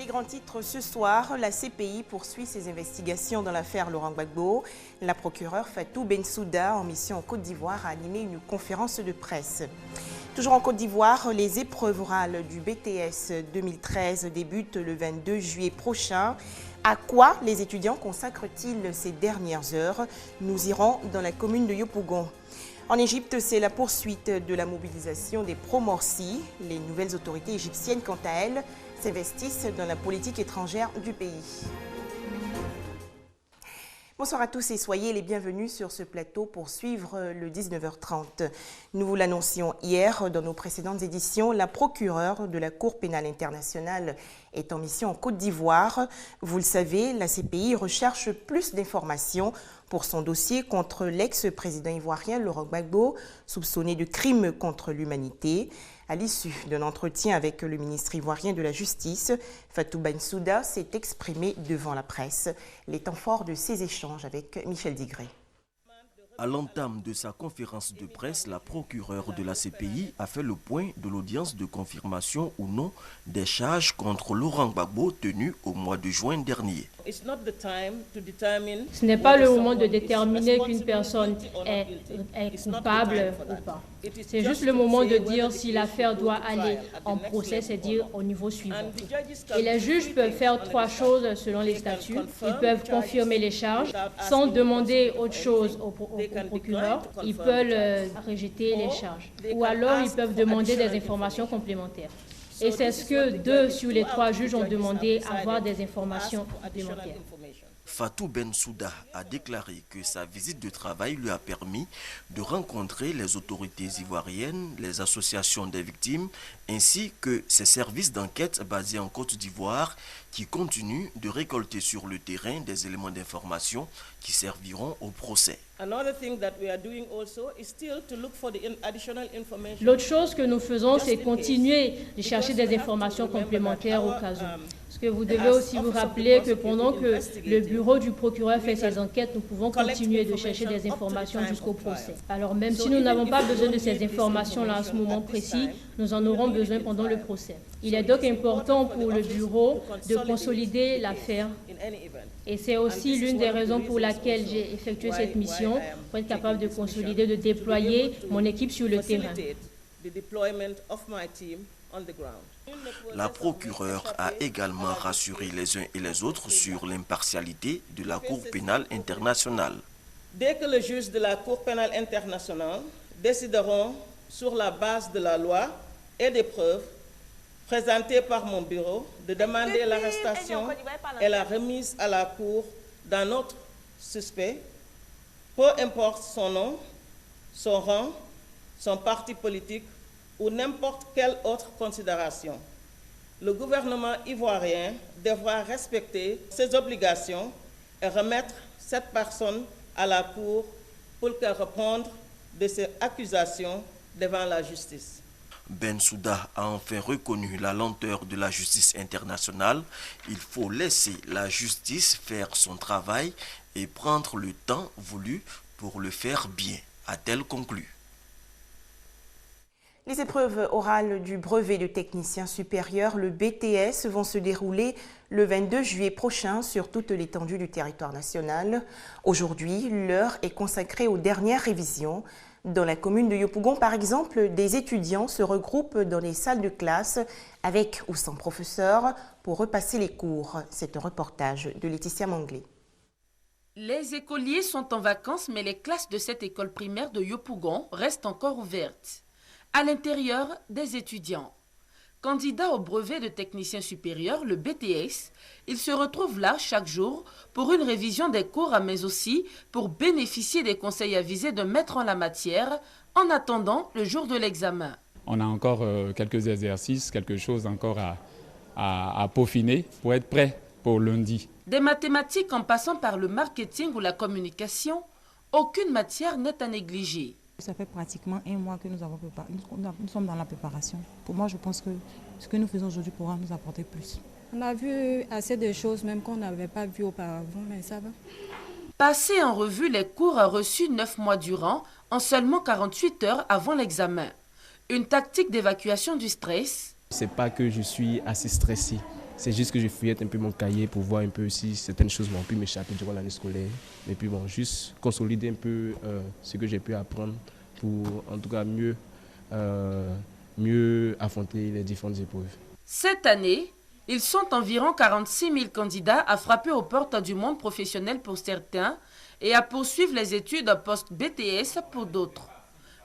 grands titres ce soir, la CPI poursuit ses investigations dans l'affaire Laurent Gbagbo. La procureure Fatou Bensouda, en mission en Côte d'Ivoire, a animé une conférence de presse. Toujours en Côte d'Ivoire, les épreuves orales du BTS 2013 débutent le 22 juillet prochain. À quoi les étudiants consacrent-ils ces dernières heures? Nous irons dans la commune de Yopougon. En Égypte, c'est la poursuite de la mobilisation des pro-Morsi. Les nouvelles autorités égyptiennes, quant à elles, s'investissent dans la politique étrangère du pays. Bonsoir à tous et soyez les bienvenus sur ce plateau pour suivre le 19h30. Nous vous l'annoncions hier dans nos précédentes éditions, la procureure de la Cour pénale internationale est en mission en Côte d'Ivoire. Vous le savez, la CPI recherche plus d'informations pour son dossier contre l'ex-président ivoirien Laurent Gbagbo, soupçonné de crimes contre l'humanité. À l'issue d'un entretien avec le ministre ivoirien de la Justice, Fatou Bensouda s'est exprimé devant la presse. Les temps forts de ses échanges avec Michel Digré. À l'entame de sa conférence de presse, la procureure de la CPI a fait le point de l'audience de confirmation ou non des charges contre Laurent Gbagbo tenues au mois de juin dernier. Ce n'est pas le moment de déterminer qu'une personne est coupable ou pas. C'est juste le moment de dire si l'affaire doit aller en procès, c'est-à-dire au niveau suivant. Et les juges peuvent faire trois choses selon les statuts. Ils peuvent confirmer les charges sans demander autre chose au procureur. Ils peuvent rejeter les charges. Ou alors ils peuvent demander des informations complémentaires. Et c'est ce que 2 sur les 3 juges ont demandé, avoir des informations complémentaires. Fatou Bensouda a déclaré que sa visite de travail lui a permis de rencontrer les autorités ivoiriennes, les associations des victimes, ainsi que ses services d'enquête basés en Côte d'Ivoire qui continuent de récolter sur le terrain des éléments d'information qui serviront au procès. L'autre chose que nous faisons, c'est continuer de chercher des informations complémentaires au cas où. Parce que vous devez aussi vous rappeler que pendant que le bureau du procureur fait ses enquêtes, nous pouvons continuer de chercher des informations jusqu'au procès. Alors même si nous n'avons pas besoin de ces informations-là à ce moment précis, nous en aurons besoin pendant le procès. Il est donc important pour le bureau de consolider l'affaire. Et c'est aussi l'une des raisons pour laquelle j'ai effectué cette mission, pour être capable de consolider, de déployer mon équipe sur le terrain. La procureure a également rassuré les uns et les autres sur l'impartialité de la Cour pénale internationale. Dès que les juges de la Cour pénale internationale décideront sur la base de la loi et des preuves présentées par mon bureau de demander l'arrestation et la remise à la Cour d'un autre suspect, peu importe son nom, son rang, son parti politique ou n'importe quelle autre considération. Le gouvernement ivoirien devra respecter ses obligations et remettre cette personne à la Cour pour qu'elle réponde de ses accusations devant la justice. Bensouda a enfin reconnu la lenteur de la justice internationale. Il faut laisser la justice faire son travail et prendre le temps voulu pour le faire bien, a-t-elle conclu. Les épreuves orales du brevet de technicien supérieur, le BTS, vont se dérouler le 22 juillet prochain sur toute l'étendue du territoire national. Aujourd'hui, l'heure est consacrée aux dernières révisions. Dans la commune de Yopougon, par exemple, des étudiants se regroupent dans les salles de classe avec ou sans professeur pour repasser les cours. C'est un reportage de Laetitia Manglé. Les écoliers sont en vacances, mais les classes de cette école primaire de Yopougon restent encore ouvertes. À l'intérieur, des étudiants. Candidats au brevet de technicien supérieur, le BTS, ils se retrouvent là chaque jour pour une révision des cours, mais aussi pour bénéficier des conseils avisés d'un maître en la matière en attendant le jour de l'examen. On a encore quelques exercices, quelque chose encore à peaufiner pour être prêt pour lundi. Des mathématiques en passant par le marketing ou la communication, aucune matière n'est à négliger. Ça fait pratiquement 1 mois que nous avons préparé. Nous sommes dans la préparation. Pour moi, je pense que ce que nous faisons aujourd'hui pourra nous apporter plus. On a vu assez de choses même qu'on n'avait pas vues auparavant, mais ça va. Passer en revue les cours reçus 9 mois durant en seulement 48 heures avant l'examen. Une tactique d'évacuation du stress. C'est pas que je suis assez stressé, C'est juste que je fouillette un peu mon cahier pour voir un peu si certaines choses m'ont pu m'échapper durant l'année scolaire. Et puis bon, juste consolider un peu ce que j'ai pu apprendre pour en tout cas mieux affronter les différentes épreuves. Cette année, ils sont environ 46 000 candidats à frapper aux portes du monde professionnel pour certains et à poursuivre les études post-BTS pour d'autres.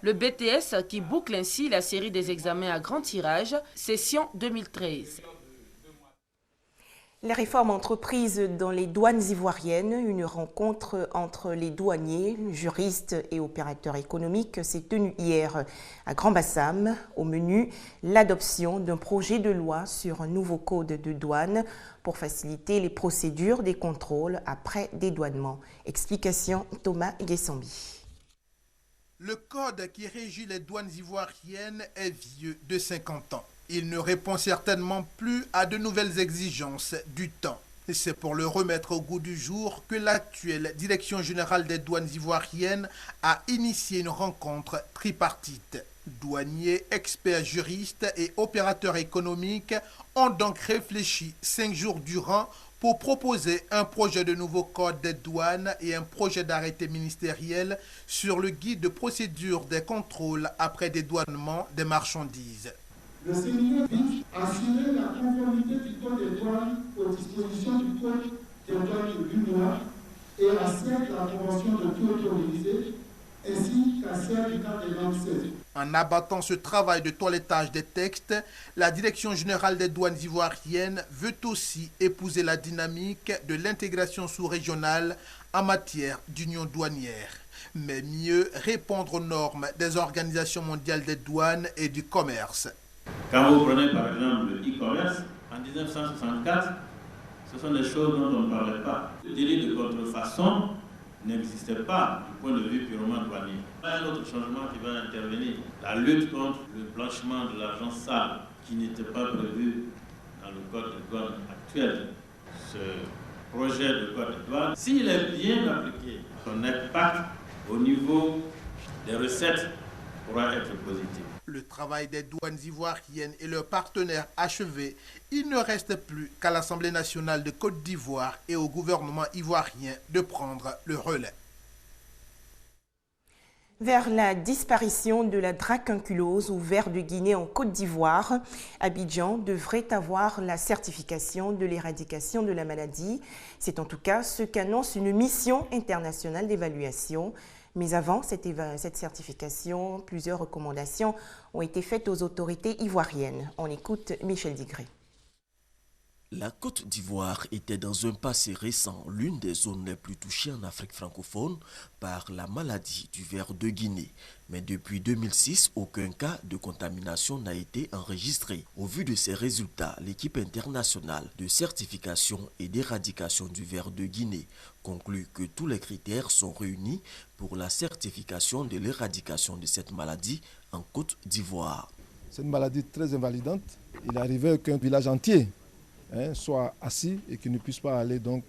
Le BTS qui boucle ainsi la série des examens à grand tirage, session 2013. Les réformes entreprises dans les douanes ivoiriennes, une rencontre entre les douaniers, juristes et opérateurs économiques s'est tenue hier à Grand-Bassam. Au menu, l'adoption d'un projet de loi sur un nouveau code de douane pour faciliter les procédures des contrôles après dédouanement. Explication Thomas Guessambi. Le code qui régit les douanes ivoiriennes est vieux de 50 ans. Il ne répond certainement plus à de nouvelles exigences du temps. C'est pour le remettre au goût du jour que l'actuelle Direction générale des douanes ivoiriennes a initié une rencontre tripartite. Douaniers, experts juristes et opérateurs économiques ont donc réfléchi 5 jours durant pour proposer un projet de nouveau code des douanes et un projet d'arrêté ministériel sur le guide de procédure des contrôles après dédouanement des marchandises. Le séminaire vise à assurer la conformité du code des douanes aux dispositions du code des douanes de l'UNOA et à celle de la convention de tout autorisé, ainsi qu'à celle du cadre des langues 16. En abattant ce travail de toilettage des textes, la Direction générale des douanes ivoiriennes veut aussi épouser la dynamique de l'intégration sous-régionale en matière d'union douanière, mais mieux répondre aux normes des organisations mondiales des douanes et du commerce. Quand vous prenez par exemple le e-commerce, en 1964, ce sont des choses dont on ne parlait pas. Le délit de contrefaçon n'existait pas du point de vue purement douanier. Il y a un autre changement qui va intervenir, la lutte contre le blanchiment de l'argent sale, qui n'était pas prévu dans le code de douane actuel. Ce projet de code de douane, s'il est bien appliqué, son impact au niveau des recettes pourra être positif. Le travail des douanes ivoiriennes et leurs partenaires achevé, il ne reste plus qu'à l'Assemblée nationale de Côte d'Ivoire et au gouvernement ivoirien de prendre le relais. Vers la disparition de la dracunculose ou ver de Guinée en Côte d'Ivoire, Abidjan devrait avoir la certification de l'éradication de la maladie. C'est en tout cas ce qu'annonce une mission internationale d'évaluation. Mais avant cette certification, plusieurs recommandations ont été faites aux autorités ivoiriennes. On écoute Michel Digré. La Côte d'Ivoire était dans un passé récent l'une des zones les plus touchées en Afrique francophone par la maladie du ver de Guinée. Mais depuis 2006, aucun cas de contamination n'a été enregistré. Au vu de ces résultats, l'équipe internationale de certification et d'éradication du ver de Guinée conclut que tous les critères sont réunis pour la certification de l'éradication de cette maladie en Côte d'Ivoire. C'est une maladie très invalidante. Il arrivait qu'un village entier soit assis et qu'il ne puisse pas aller donc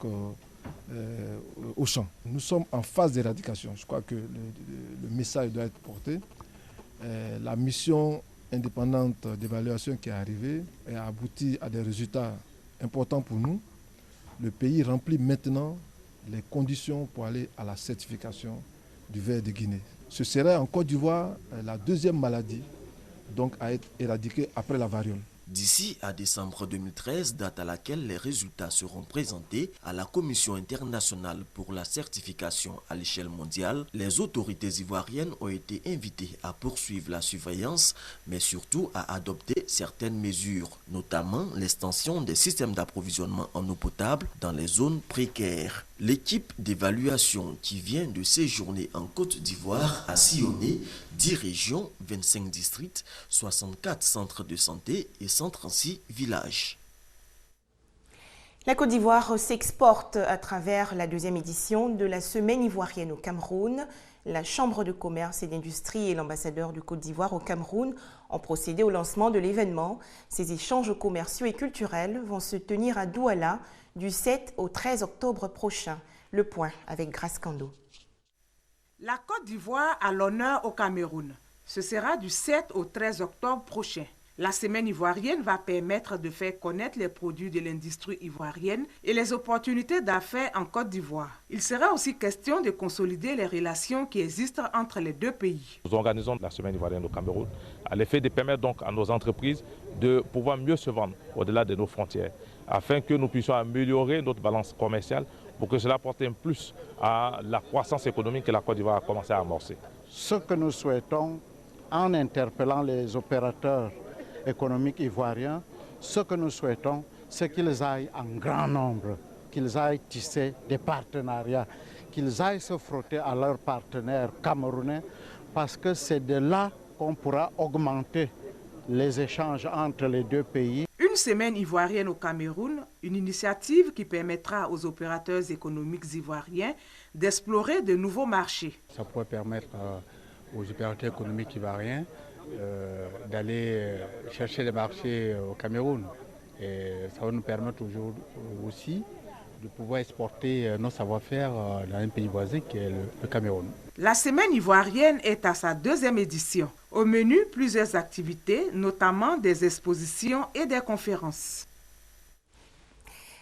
au champ. Nous sommes en phase d'éradication. Je crois que le message doit être porté. La mission indépendante d'évaluation qui est arrivée a abouti à des résultats importants pour nous. Le pays remplit maintenant les conditions pour aller à la certification du ver de Guinée. Ce serait en Côte d'Ivoire la deuxième maladie donc à être éradiquée après la variole. D'ici à décembre 2013, date à laquelle les résultats seront présentés à la Commission internationale pour la certification à l'échelle mondiale, les autorités ivoiriennes ont été invitées à poursuivre la surveillance, mais surtout à adopter certaines mesures, notamment l'extension des systèmes d'approvisionnement en eau potable dans les zones précaires. L'équipe d'évaluation qui vient de séjourner en Côte d'Ivoire a sillonné 10 régions, 25 districts, 64 centres de santé et 136 villages. La Côte d'Ivoire s'exporte à travers la deuxième édition de la Semaine ivoirienne au Cameroun. La Chambre de commerce et d'industrie et l'ambassadeur du Côte d'Ivoire au Cameroun ont procédé au lancement de l'événement. Ces échanges commerciaux et culturels vont se tenir à Douala du 7 au 13 octobre prochain. Le point avec Grace Kando. La Côte d'Ivoire a l'honneur au Cameroun. Ce sera du 7 au 13 octobre prochain. La semaine ivoirienne va permettre de faire connaître les produits de l'industrie ivoirienne et les opportunités d'affaires en Côte d'Ivoire. Il sera aussi question de consolider les relations qui existent entre les deux pays. Nous organisons la semaine ivoirienne au Cameroun à l'effet de permettre donc à nos entreprises de pouvoir mieux se vendre au-delà de nos frontières, afin que nous puissions améliorer notre balance commerciale pour que cela apporte un plus à la croissance économique que la Côte d'Ivoire a commencé à amorcer. Ce que nous souhaitons, en interpellant les opérateurs économiques ivoiriens, ce que nous souhaitons, c'est qu'ils aillent en grand nombre, qu'ils aillent tisser des partenariats, qu'ils aillent se frotter à leurs partenaires camerounais, parce que c'est de là qu'on pourra augmenter les échanges entre les deux pays. Une semaine ivoirienne au Cameroun, une initiative qui permettra aux opérateurs économiques ivoiriens d'explorer de nouveaux marchés. Ça pourrait permettre aux opérateurs économiques ivoiriens d'aller chercher des marchés au Cameroun. Et ça va nous permettre aujourd'hui aussi de pouvoir exporter nos savoir-faire dans un pays voisin qui est le Cameroun. La semaine ivoirienne est à sa 2e édition. Au menu, plusieurs activités, notamment des expositions et des conférences.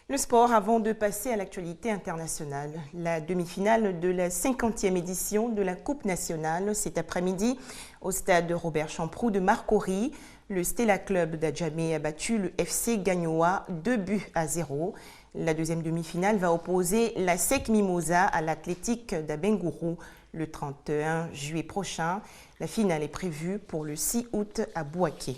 Le sport, avant de passer à l'actualité internationale. La demi-finale de la 50e édition de la Coupe nationale cet après-midi au stade Robert Champroux de Marcory. Le Stella Club d'Adjamé a battu le FC Gagnoa 2-0. La deuxième demi-finale va opposer la SEC Mimosa à l'Athlétique d'Abengourou le 31 juillet prochain. La finale est prévue pour le 6 août à Bouaké.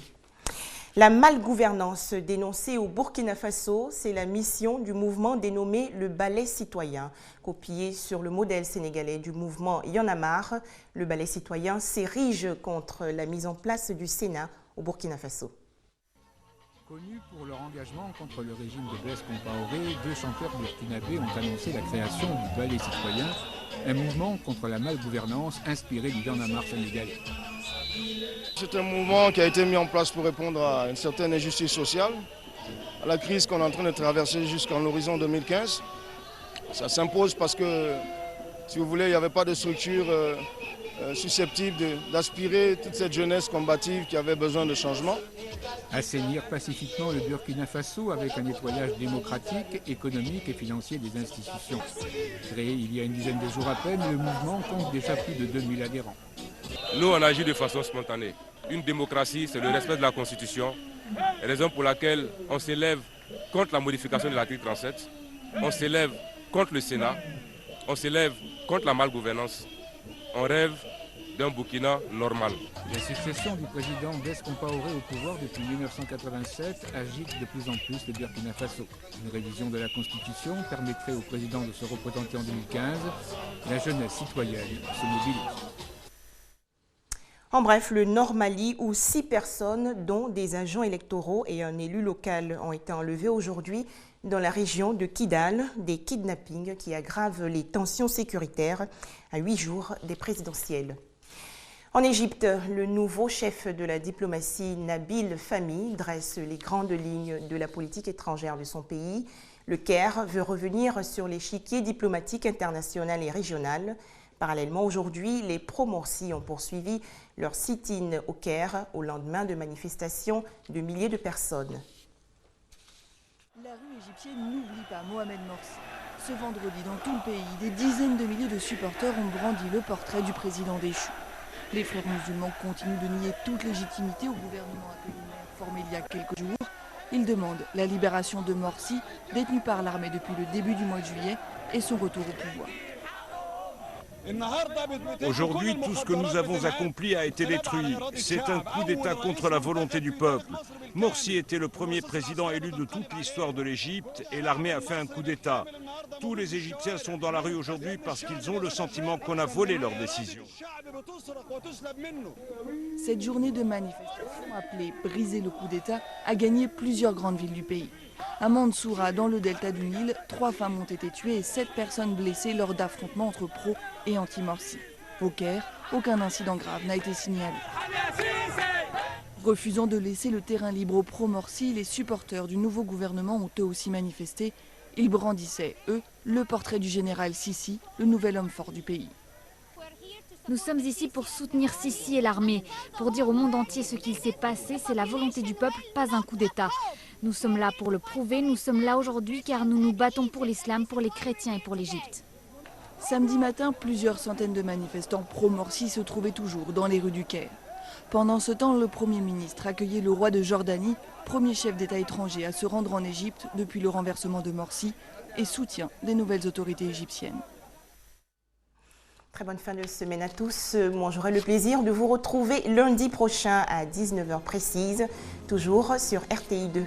La malgouvernance dénoncée au Burkina Faso, c'est la mission du mouvement dénommé le Balai citoyen. Copié sur le modèle sénégalais du mouvement Y'en a marre, le Balai citoyen s'érige contre la mise en place du Sénat au Burkina Faso. Connus pour leur engagement contre le régime de Blaise Compaoré, 2 chanteurs burkinabés ont annoncé la création du Balai citoyen, un mouvement contre la malgouvernance inspiré du Y'en a marre sénégalais. C'est un mouvement qui a été mis en place pour répondre à une certaine injustice sociale, à la crise qu'on est en train de traverser jusqu'en l'horizon 2015. Ça s'impose parce que, si vous voulez, il n'y avait pas de structure susceptible d'aspirer toute cette jeunesse combative qui avait besoin de changement. Assainir pacifiquement le Burkina Faso avec un nettoyage démocratique, économique et financier des institutions. Créé il y a une dizaine de jours à peine, le mouvement compte déjà plus de 2000 adhérents. Nous, on agit de façon spontanée. Une démocratie, c'est le respect de la Constitution, raison pour laquelle on s'élève contre la modification de l'article 37, on s'élève contre le Sénat, on s'élève contre la malgouvernance. On rêve d'un Burkina normal. La succession du président Blaise Compaoré au pouvoir depuis 1987 agite de plus en plus le Burkina Faso. Une révision de la Constitution permettrait au président de se représenter en 2015. La jeunesse citoyenne se mobilise. En bref, le Nord Mali où 6 personnes, dont des agents électoraux et un élu local, ont été enlevées aujourd'hui dans la région de Kidal, des kidnappings qui aggravent les tensions sécuritaires à 8 jours des présidentielles. En Égypte, le nouveau chef de la diplomatie, Nabil Fahmy, dresse les grandes lignes de la politique étrangère de son pays. Le Caire veut revenir sur l'échiquier diplomatique international et régional. Parallèlement, aujourd'hui, les pro-Morsi ont poursuivi leur sit-in au Caire au lendemain de manifestations de milliers de personnes. La rue égyptienne n'oublie pas Mohamed Morsi. Ce vendredi, dans tout le pays, des dizaines de milliers de supporters ont brandi le portrait du président déchu. Les frères musulmans continuent de nier toute légitimité au gouvernement intérimaire formé il y a quelques jours. Ils demandent la libération de Morsi, détenu par l'armée depuis le début du mois de juillet, et son retour au pouvoir. Aujourd'hui, tout ce que nous avons accompli a été détruit. C'est un coup d'État contre la volonté du peuple. Morsi était le premier président élu de toute l'histoire de l'Égypte et l'armée a fait un coup d'État. Tous les Égyptiens sont dans la rue aujourd'hui parce qu'ils ont le sentiment qu'on a volé leur décision. Cette journée de manifestation appelée « Briser le coup d'État » a gagné plusieurs grandes villes du pays. À Mansoura, dans le delta du Nil, 3 femmes ont été tuées et 7 personnes blessées lors d'affrontements entre pro et anti-Morsi. Au Caire, aucun incident grave n'a été signalé. Refusant de laisser le terrain libre aux pro-Morsi, les supporters du nouveau gouvernement ont eux aussi manifesté. Ils brandissaient, eux, le portrait du général Sissi, le nouvel homme fort du pays. Nous sommes ici pour soutenir Sisi et l'armée, pour dire au monde entier ce qu'il s'est passé. C'est la volonté du peuple, pas un coup d'État. Nous sommes là pour le prouver, nous sommes là aujourd'hui car nous nous battons pour l'islam, pour les chrétiens et pour l'Égypte. Samedi matin, plusieurs centaines de manifestants pro-Morsi se trouvaient toujours dans les rues du Caire. Pendant ce temps, le Premier ministre accueillait le roi de Jordanie, premier chef d'État étranger à se rendre en Égypte depuis le renversement de Morsi, et soutient des nouvelles autorités égyptiennes. Très bonne fin de semaine à tous. Moi, j'aurai le plaisir de vous retrouver lundi prochain à 19h précise, toujours sur RTI2.